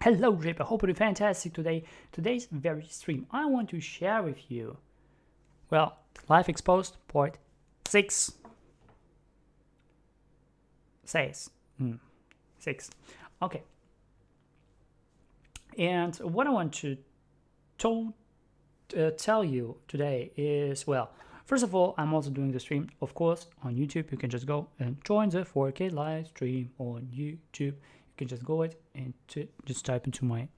Hello, Rip. I hope you're fantastic today. Today's very stream, I want to share with you, well, Life Exposed Part 6 says 6. Okay. And what I want to tell you today is, well, first of all, I'm also doing the stream, of course, on YouTube. You can just go and join the 4K live stream on YouTube. You can just go it and just type into my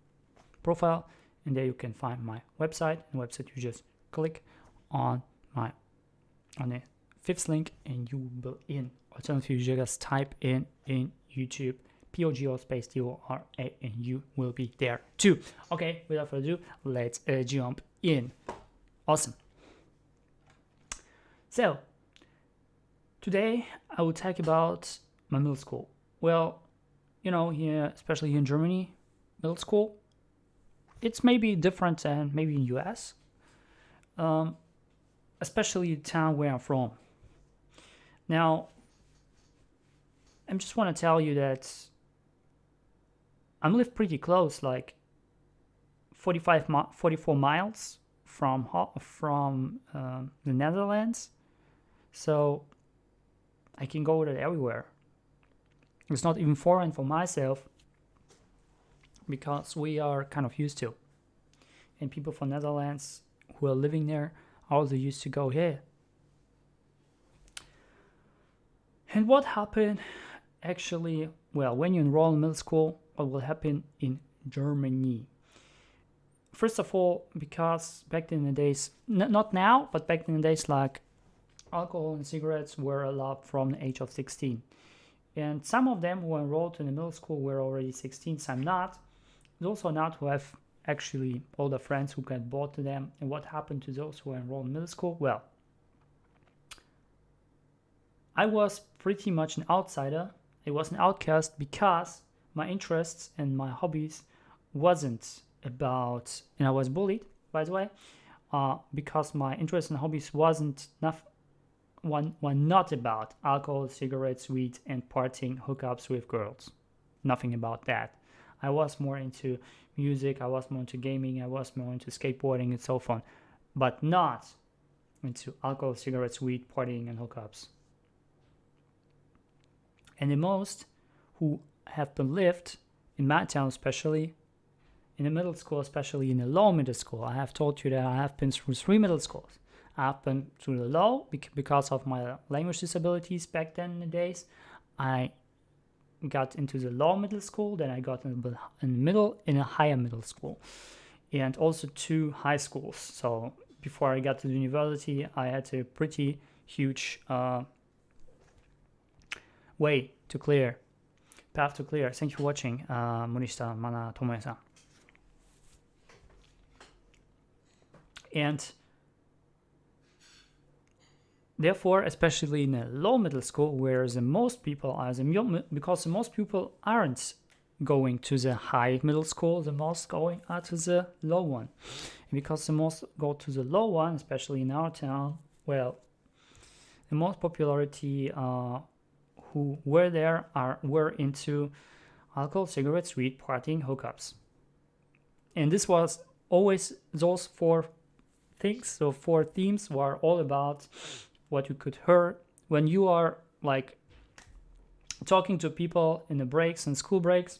profile, and there you can find my website. And website, you just click on the fifth link and you will in. Alternatively, you just type in YouTube pogodora space DORA and you will be there too. Okay, without further ado, let's jump in. Awesome. So today I will talk about my middle school. Well, you know, here, especially here in Germany, middle school, it's maybe different than maybe in US, especially the town where I'm from. Now, I just want to tell you that I live pretty close, like 44 miles from the Netherlands, so I can go there everywhere. It's not even foreign for myself because we are kind of used to. And people from Netherlands who are living there also used to go here. And what happened actually, well, when you enroll in middle school, what will happen in Germany? First of all, because back in the days, not now, but back in the days, like alcohol and cigarettes were allowed from the age of 16. And some of them who enrolled in the middle school were already 16, some not. Those are not who have actually older friends who got bought to them. And what happened to those who enrolled in middle school? Well, I was pretty much an outsider. I was an outcast because my interests and my hobbies wasn't about, and I was bullied, by the way, because my interests and hobbies wasn't enough. Were not about alcohol, cigarettes, weed, and partying, hookups with girls. Nothing about that. I was more into music, I was more into gaming, I was more into skateboarding and so on, but not into alcohol, cigarettes, weed, partying, and hookups. And the most who have been lived in my town, especially in the middle school, especially in the low middle school, I have told you that I have been through 3 middle schools. I've been through the low because of my language disabilities back then in the days. I got into the low middle school, then I got in the middle, in a higher middle school, and also 2 high schools. So before I got to the university, I had a pretty huge path to clear. Thank you for watching, Morishita Mana Tomoe-san. And therefore, especially in a low middle school, where the most people are, because the most people aren't going to the high middle school, the most going are to the low one. And because the most go to the low one, especially in our town, well, the most popularity who were there were into alcohol, cigarettes, weed, partying, hookups. And this was always those 4 things, so 4 themes were all about what you could hear when you are like talking to people in the breaks and school breaks.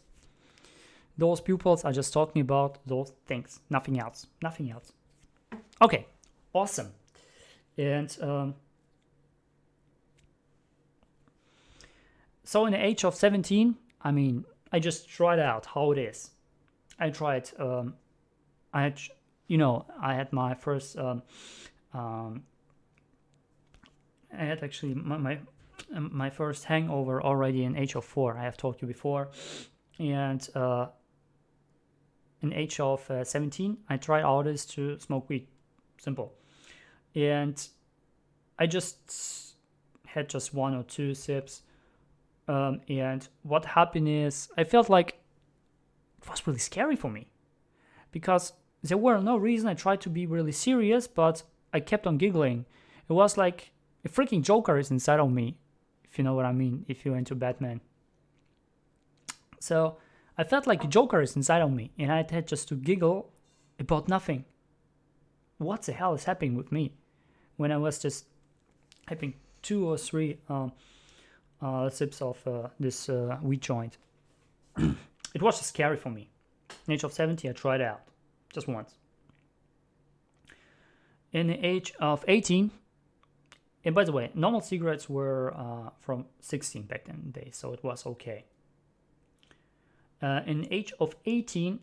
Those pupils are just talking about those things, nothing else. Okay, awesome. And so in the age of 17, I mean, I just tried out how it is. I tried, I had my first I had actually my first hangover already in age of 4. I have told you before, and in age of 17, I tried all this to smoke weed. Simple, and I just had just 1 or 2 sips, and what happened is I felt like it was really scary for me because there were no reason. I tried to be really serious, but I kept on giggling. It was like a freaking Joker is inside of me, if you know what I mean, if you're into Batman. So I felt like a joker is inside of me, and I had just to giggle about nothing. What the hell is happening with me? When I was just having 2 or 3 sips of this wheat joint. It was just scary for me. At the age of 70, I tried it out just once. In the age of 18, and by the way, normal cigarettes were from 16 back then in the day, so it was okay. In the age of 18,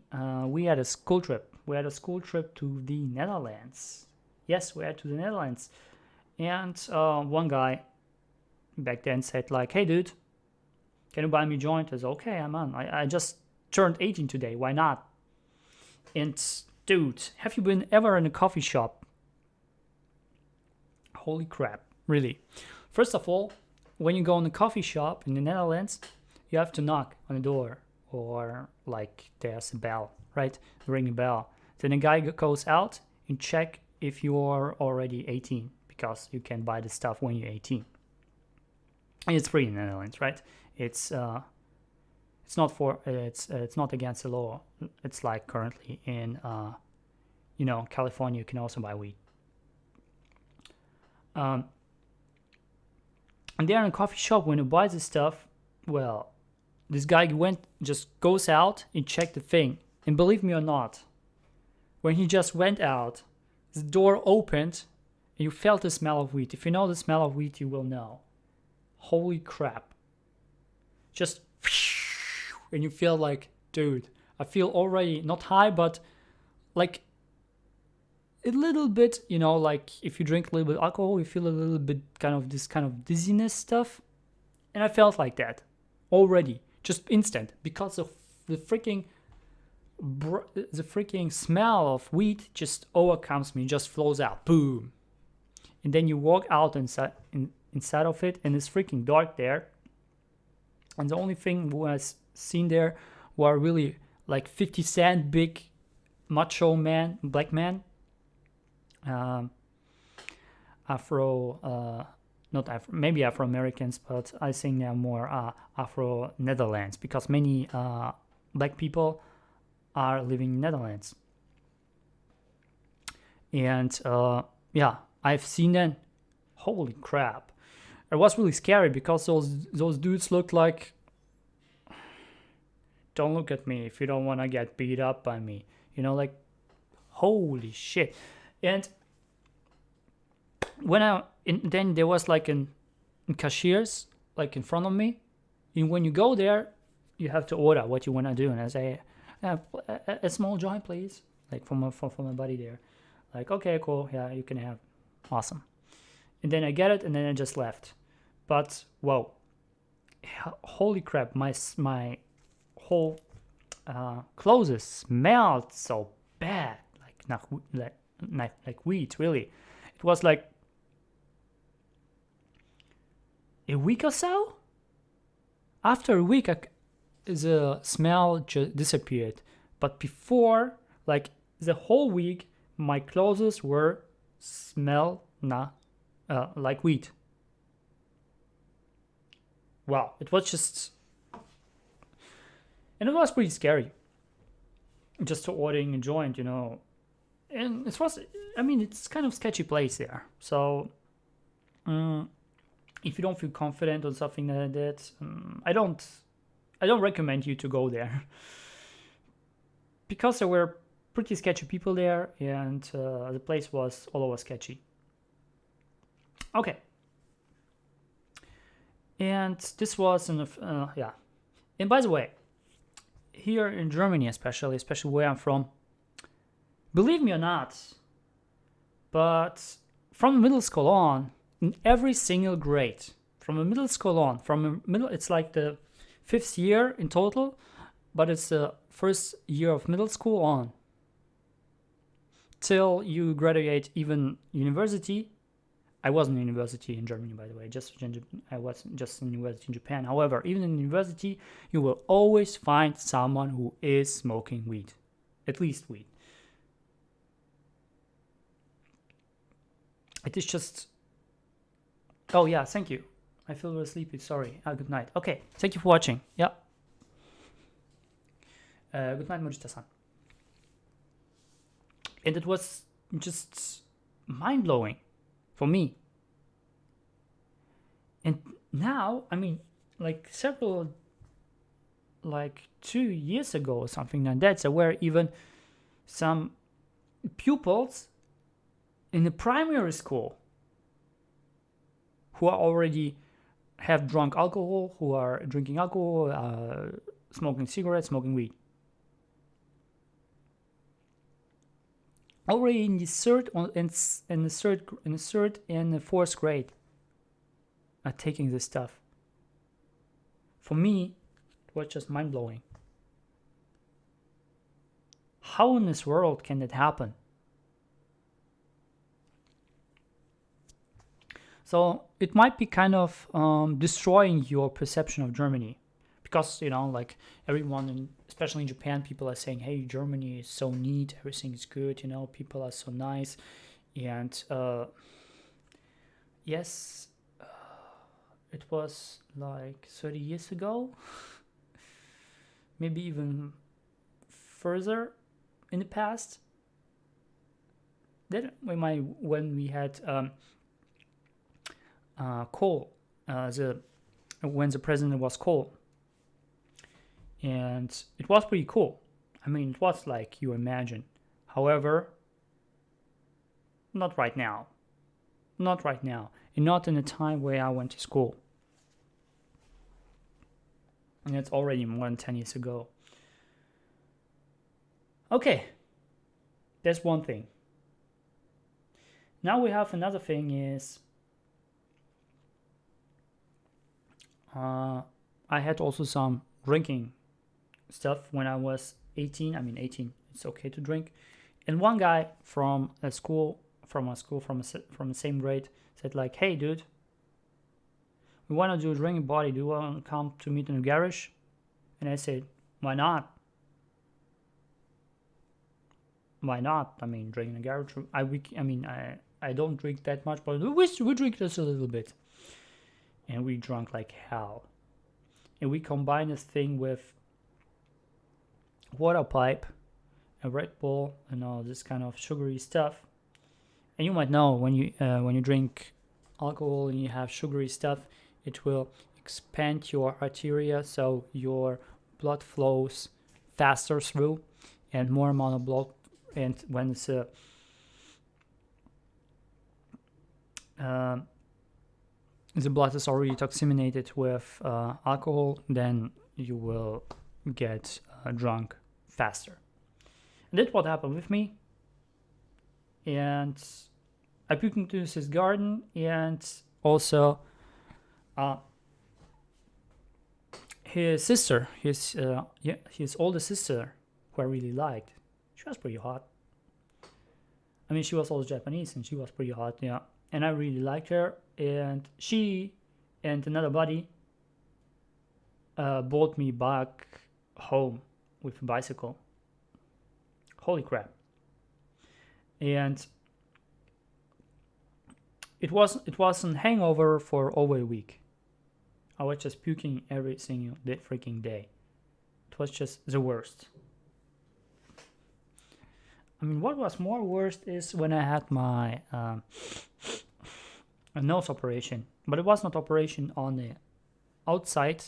we had a school trip. We had a school trip to the Netherlands. Yes, we had to the Netherlands. And one guy back then said like, hey dude, can you buy me a joint? I said, okay, I'm on. I just turned 18 today, why not? And dude, have you been ever in a coffee shop? Holy crap, really. First of all, when you go in a coffee shop in the Netherlands, you have to knock on the door, or like there's a bell, right? Ring a bell. Then a guy goes out and check if you are already 18, because you can buy the stuff when you're 18. And it's free in the Netherlands, right? It's not against the law. It's like currently in California, you can also buy weed. And there in a coffee shop, when you buy this stuff, well, this guy just goes out and check the thing. And believe me or not, when he just went out, the door opened and you felt the smell of weed. If you know the smell of weed, you will know. Holy crap. Just, and you feel like, dude, I feel already not high, but like a little bit, like if you drink a little bit of alcohol, you feel a little bit kind of dizziness stuff. And I felt like that already, just instant, because of the freaking smell of weed just overcomes me, just flows out, boom. And then you walk out inside of it, and it's freaking dark there. And the only thing was seen there were really like 50 Cent, big macho man, black man, maybe Afro-Americans, but I think they're more Afro-Netherlands, because many black people are living in Netherlands. And I've seen them. Holy crap. It was really scary, because those dudes looked like, don't look at me if you don't want to get beat up by me. Like, holy shit. And then there was like in cashiers, like in front of me. And when you go there, you have to order what you want to do. And I say, a small joint, please. Like for my buddy there. Like, okay, cool. Yeah, you can have. Awesome. And then I get it, and then I just left. But whoa, holy crap! My whole clothes smelled so bad, like weed. Really, it was like a week or so. After a week, the smell just disappeared. But before, like the whole week, my clothes were smell like weed. Wow, it was just, and it was pretty scary. Just ordering a joint, and it's kind of sketchy place there. So, if you don't feel confident on something like that, I don't recommend you to go there, because there were pretty sketchy people there, and the place was all over sketchy. Okay. And this was And by the way, here in Germany, especially where I'm from, believe me or not, but from middle school on, in every single grade, it's like the 5th year in total, but it's the first year of middle school on, till you graduate even university. I wasn't in university in Germany, by the way. I was just in university in Japan. However, even in university, you will always find someone who is smoking weed, at least weed. It is just. Oh yeah, thank you. I feel very sleepy. Sorry. Good night. Okay, thank you for watching. Yeah. Good night, Mojita-san. And it was just mind-blowing for me. And now, I mean, like 2 years ago or something like that, there were even some pupils in the primary school who are already have drunk alcohol, who are drinking alcohol, smoking cigarettes, smoking weed. Already in the third and the fourth grade, are taking this stuff. For me, it was just mind blowing. How in this world can that happen? So it might be kind of destroying your perception of Germany, because like everyone, especially in Japan, people are saying, "Hey, Germany is so neat, everything is good, people are so nice," and yes, it was like 30 years ago, maybe even further in the past. Then when we had Kohl, when the president was Kohl, and it was pretty cool. I mean, it was like you imagine. However, not right now, and not in the time where I went to school. And it's already more than 10 years ago. Okay, that's one thing. Now we have another thing is, I had also some drinking stuff when I was 18. I mean, 18, it's okay to drink. And one guy from the same grade said like, "Hey, dude, we want to do a drinking party. Do you want to come to meet in the garage?" And I said, "Why not? Why not? I mean, drinking in the garage. I don't drink that much, but we drink just a little bit." And we drank like hell. And we combined this thing with water pipe, a Red Bull, and all this kind of sugary stuff. And you might know when you drink alcohol and you have sugary stuff, it will expand your arteria, so your blood flows faster through, and more amount of blood. And when it's the blood is already toxinated with alcohol, then you will get drunk faster. And that's what happened with me. And I puked into his garden, and also his sister, his older sister, who I really liked. She was pretty hot. I mean, she was also Japanese, and she was pretty hot, yeah. And I really liked her. And she and another buddy brought me back home with a bicycle. Holy crap. And it was a hangover for over a week. I was just puking every single freaking day. It was just the worst. I mean, what was more worst is when I had my a nose operation, but it was not operation on the outside,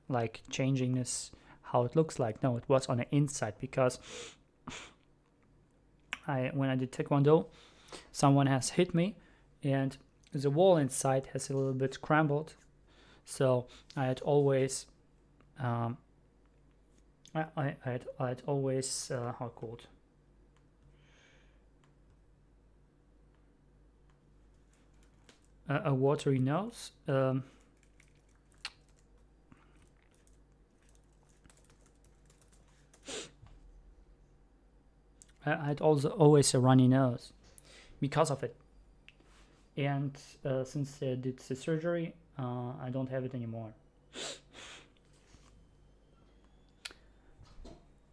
like changing this how it looks like. No, it was on the inside, because when I did Taekwondo, someone has hit me, and the wall inside has a little bit crumbled. So I had always I had always how called. A watery nose. I had also always a runny nose because of it. And since I did the surgery, I don't have it anymore.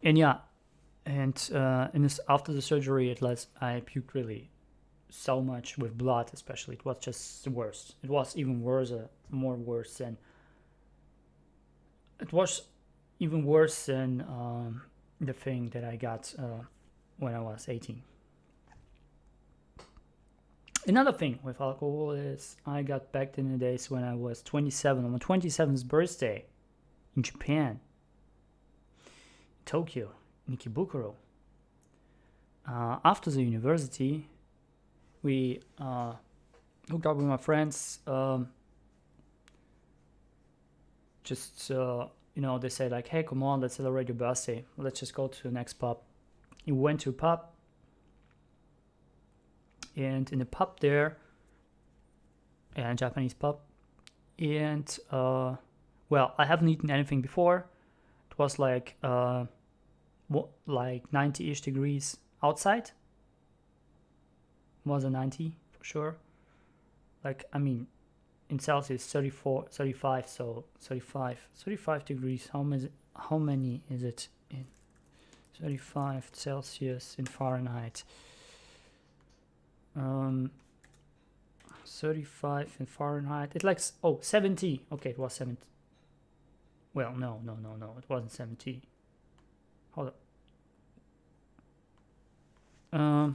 And yeah, and after the surgery, I puked really so much with blood, especially. It was just the worst. It was even worse, more worse than. It was even worse than the thing that I got when I was 18. Another thing with alcohol is I got back in the days when I was 27, on my 27th birthday in Japan, Tokyo, in Ikebukuro. After the university, we hooked up with my friends. They said like, hey, come on, let's celebrate your birthday. Let's just go to the next pub. We went to a pub. And in the pub there, a Japanese pub, and I haven't eaten anything before. It was like 90-ish degrees outside. More than 90 for sure. In Celsius 34, 35, so 35 degrees. How many is it in 35 Celsius in Fahrenheit? 35 in Fahrenheit. It's like 70. Okay, it was 70. Well, no, it wasn't 70. Hold up.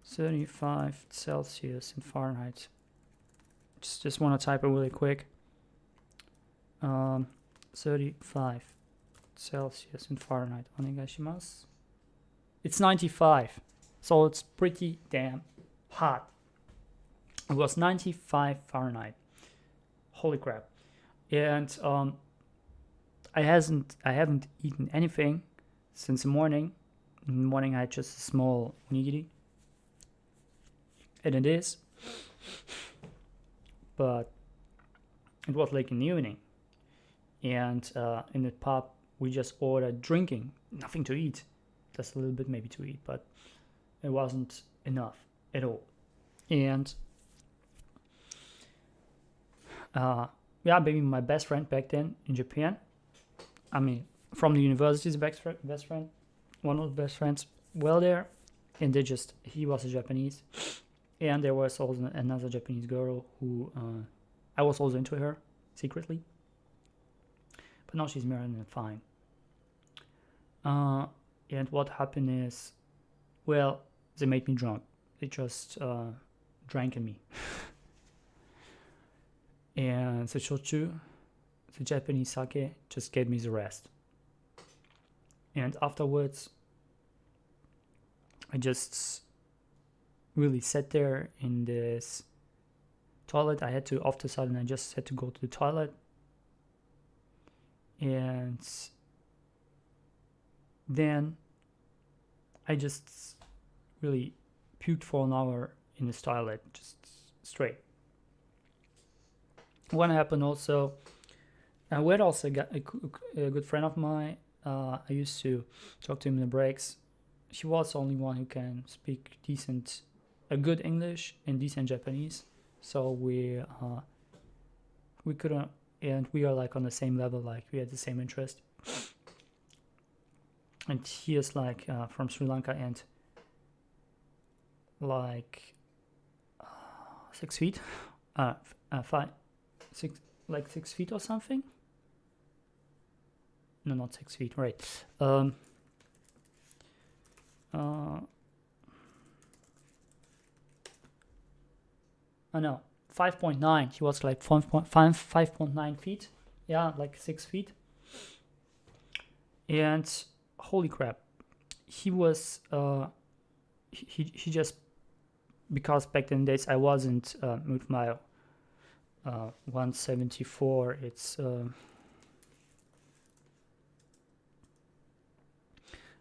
35 Celsius in Fahrenheit. Just want to type it really quick. 35 Celsius in Fahrenheit. Onegaishimasu. It's 95. So it's pretty damn hot. It was 95 Fahrenheit. Holy crap. And I haven't eaten anything since the morning. In the morning I had just a small onigiri. And it is. But it was like in the evening. And in the pub we just ordered drinking. Nothing to eat. Just a little bit maybe to eat, but it wasn't enough at all. And maybe my best friend back then in Japan, from the university's best friend, one of the best friends, there, and he was a Japanese, and there was also another Japanese girl who I was also into her secretly, but now she's married and fine. And what happened is, they made me drunk. They just drank in me. And the shochu, the Japanese sake, just gave me the rest. And afterwards, I just really sat there in this toilet. I just had to go to the toilet. And then I just really puked for an hour in the toilet, just straight. What happened also, we had also got a good friend of mine. I used to talk to him in the breaks. She was the only one who can speak good English and decent Japanese. So we couldn't, and we are like on the same level, like we had the same interest. And he is like from Sri Lanka and like 6 feet, 6 feet or something. No, not 6 feet, right? I know, 5.9. He was like 5.9 feet. Yeah, like 6 feet. And holy crap, he was he just, because back in the days I wasn't with my 174, it's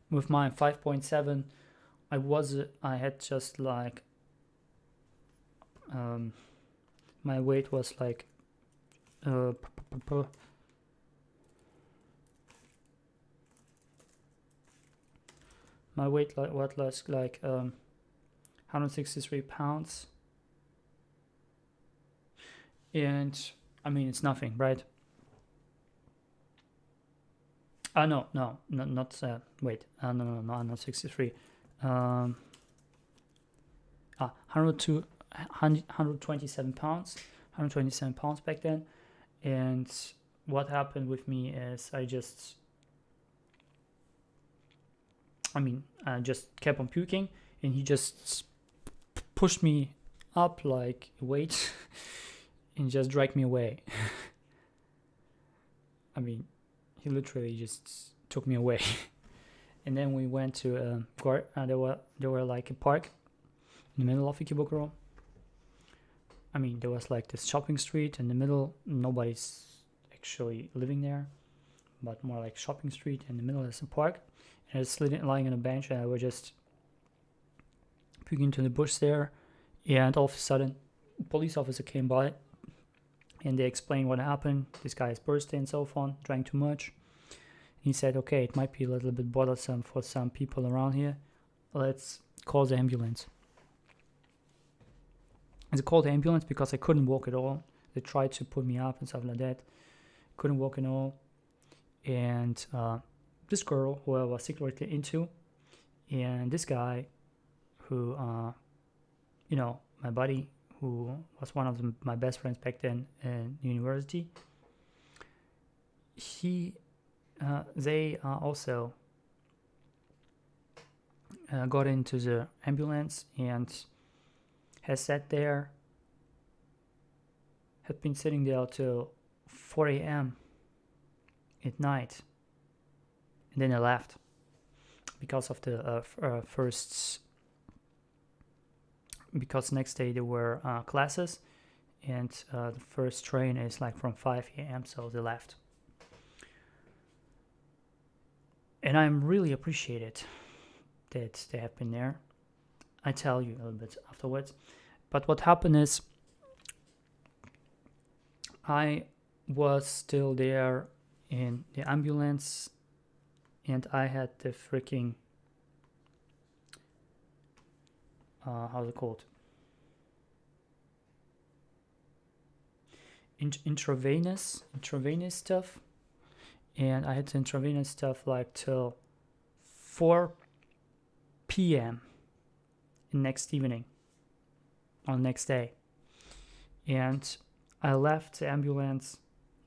with my 5.7 I had just like my weight was like my weight was like 163 pounds. And it's nothing, right? No, not wait. No, not 63. 127 pounds. 127 pounds back then. And what happened with me is I just I just kept on puking, and he just pushed me up like a weight and just dragged me away. He literally just took me away. And then we went to there were like a park in the middle of Ikebukuro. There was like this shopping street in the middle. Nobody's actually living there, but more like shopping street. In the middle is a park, and I was lying on a bench, and I was just puking into the bush there. And all of a sudden, a police officer came by, and they explained what happened. This guy's birthday and so on, drank too much. He said, okay, it might be a little bit bothersome for some people around here. Let's call the ambulance. They called the ambulance because I couldn't walk at all. They tried to put me up and stuff like that. Couldn't walk at all. And this girl who I was secretly into, and this guy who, my buddy, who was one of my best friends back then in university, they also got into the ambulance and had been sitting there till 4 a.m. at night, and then they left because of the because next day there were classes, and the first train is like from 5 a.m. so they left. And I'm really appreciated that they have been there. I tell you a little bit afterwards. But what happened is I was still there in the ambulance, and I had the freaking how's it called? Intravenous stuff. And I had the intravenous stuff like till 4 p.m. next evening, on next day. And I left the ambulance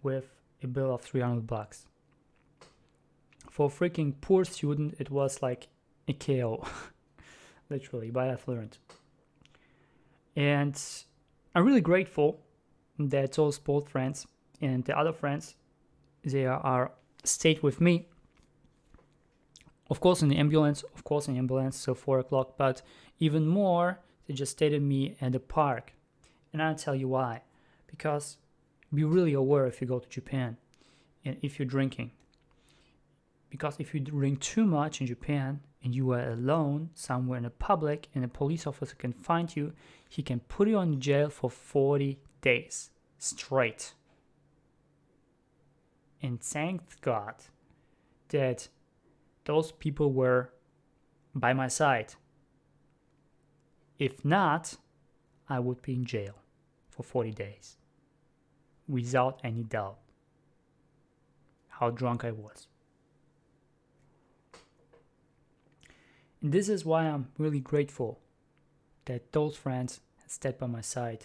with a bill of $300. For a freaking poor student, it was like a KO, literally, but I've learned. And I'm really grateful that those both friends and the other friends, they are stayed with me. Of course in the ambulance, till 4 o'clock, but even more, they just stayed with me at the park. And I'll tell you why. Because be really aware if you go to Japan and if you're drinking. Because if you drink too much in Japan and you are alone somewhere in the public and a police officer can find you, he can put you in jail for 40 days straight. And thank God that those people were by my side. If not, I would be in jail for 40 days. Without any doubt. How drunk I was. And this is why I'm really grateful that those friends stayed by my side.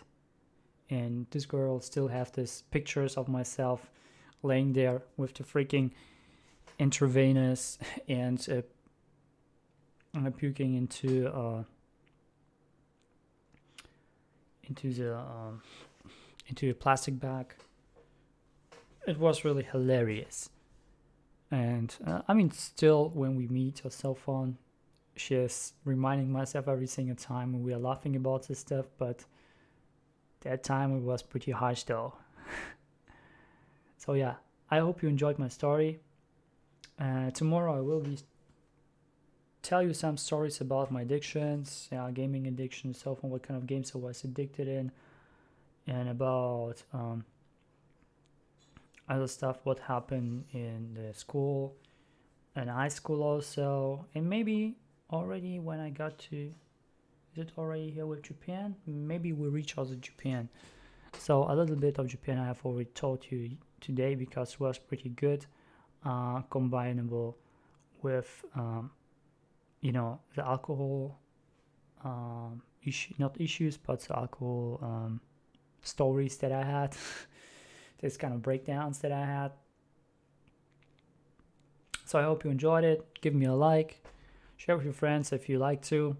And this girl still have these pictures of myself laying there with the freaking intravenous and puking into a plastic bag. It was really hilarious. And still when we meet or cell phone, she's reminding myself every single time when we are laughing about this stuff, but that time it was pretty harsh though. So yeah, I hope you enjoyed my story. Tomorrow I will tell you some stories about my addictions, gaming addiction, so on, what kind of games I was addicted in, and about other stuff, what happened in the school and high school also, and maybe already when I got to, is it already here with Japan? Maybe we reach out to Japan. So a little bit of Japan I have already told you today because it was pretty good, combinable with the alcohol not issues, but the alcohol stories that I had. This kind of breakdowns that I had. So I hope you enjoyed it. Give me a like, Share with your friends if you like to.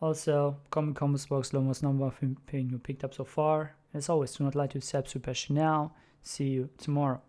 Also, comment comments box lowest number of ping you picked up so far. As always, do not like to subscribe now. See you tomorrow.